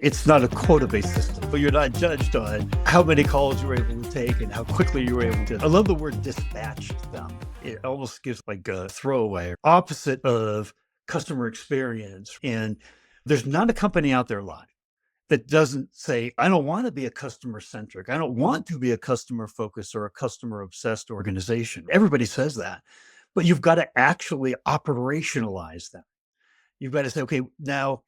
It's not a quota-based system, but you're not judged on how many calls you're able to take and how quickly you're able to. I love the word dispatch them. It almost gives like a throwaway, opposite of customer experience. And there's not a company out there live that doesn't say, I don't want to be a customer-centric. I don't want to be a customer-focused or a customer-obsessed organization. Everybody says that, but you've got to actually operationalize them. You've got to say, okay, now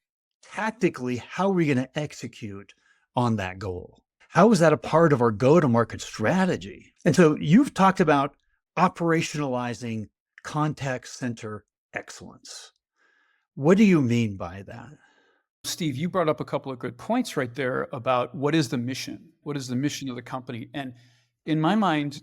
tactically, how are we going to execute on that goal? How is that a part of our go-to-market strategy? And so you've talked about operationalizing contact center excellence. What do you mean by that? Steve, you brought up a couple of good points right there about what is the mission? What is the mission of the company? And in my mind,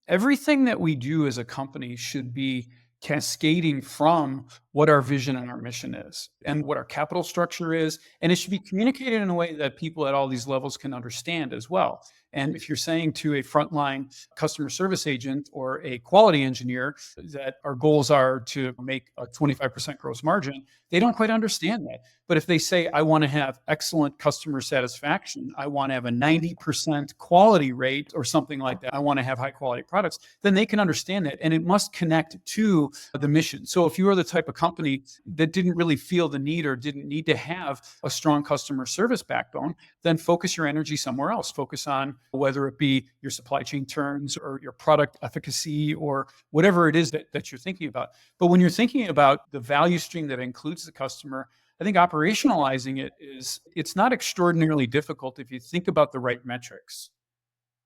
everything that we do as a company should be cascading from what our vision and our mission is and what our capital structure is. And it should be communicated in a way that people at all these levels can understand as well. And if you're saying to a frontline customer service agent or a quality engineer that our goals are to make a 25% gross margin, they don't quite understand that. But if they say, I want to have excellent customer satisfaction, I want to have a 90% quality rate or something like that, I want to have high quality products, then they can understand that. And it must connect to the mission. So if you are the type of company that didn't really feel the need or didn't need to have a strong customer service backbone, then focus your energy somewhere else. Focus on whether it be your supply chain turns or your product efficacy or whatever it is that you're thinking about. But when you're thinking about the value stream that includes the customer, I think operationalizing it's not extraordinarily difficult if you think about the right metrics.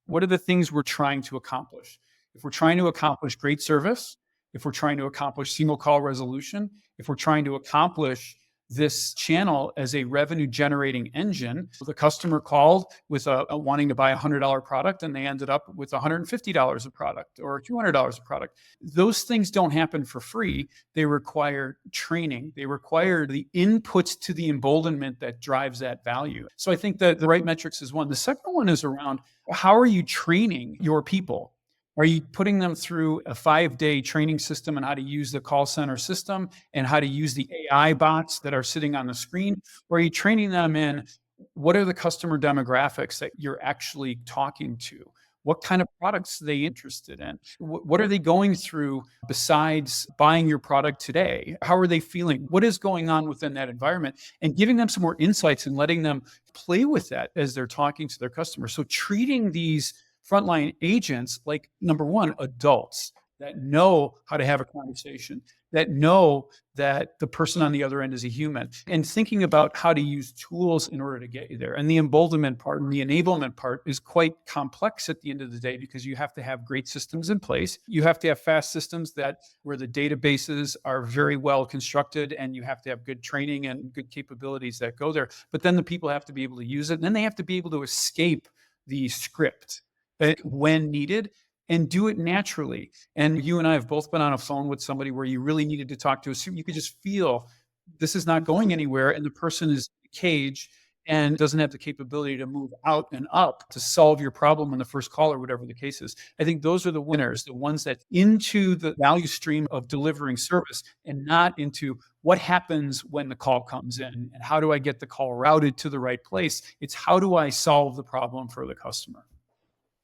What are the things we're trying to accomplish? If we're trying to accomplish great service, if we're trying to accomplish single call resolution, if we're trying to accomplish this channel as a revenue generating engine, the customer called with a wanting to buy a $100 product and they ended up with $150 a product or $200 a product. Those things don't happen for free. They require training. They require the inputs to the emboldenment that drives that value. So I think that the right metrics is one. The second one is around how are you training your people? Are you putting them through a 5-day training system on how to use the call center system and how to use the AI bots that are sitting on the screen? Or are you training them in what are the customer demographics that you're actually talking to? What kind of products are they interested in? What are they going through besides buying your product today? How are they feeling? What is going on within that environment? And giving them some more insights and letting them play with that as they're talking to their customers. So treating these frontline agents like, number one, adults that know how to have a conversation, that know that the person on the other end is a human, and thinking about how to use tools in order to get you there. And the emboldenment part and the enablement part is quite complex at the end of the day because you have to have great systems in place. You have to have fast systems where the databases are very well constructed, and you have to have good training and good capabilities that go there. But then the people have to be able to use it, and then they have to be able to escape the script when needed and do it naturally. And you and I have both been on a phone with somebody where you really needed to talk to us. You could just feel this is not going anywhere. And the person is in a cage and doesn't have the capability to move out and up to solve your problem in the first call or whatever the case is. I think those are the winners, the ones that into the value stream of delivering service and not into what happens when the call comes in and how do I get the call routed to the right place. It's how do I solve the problem for the customer?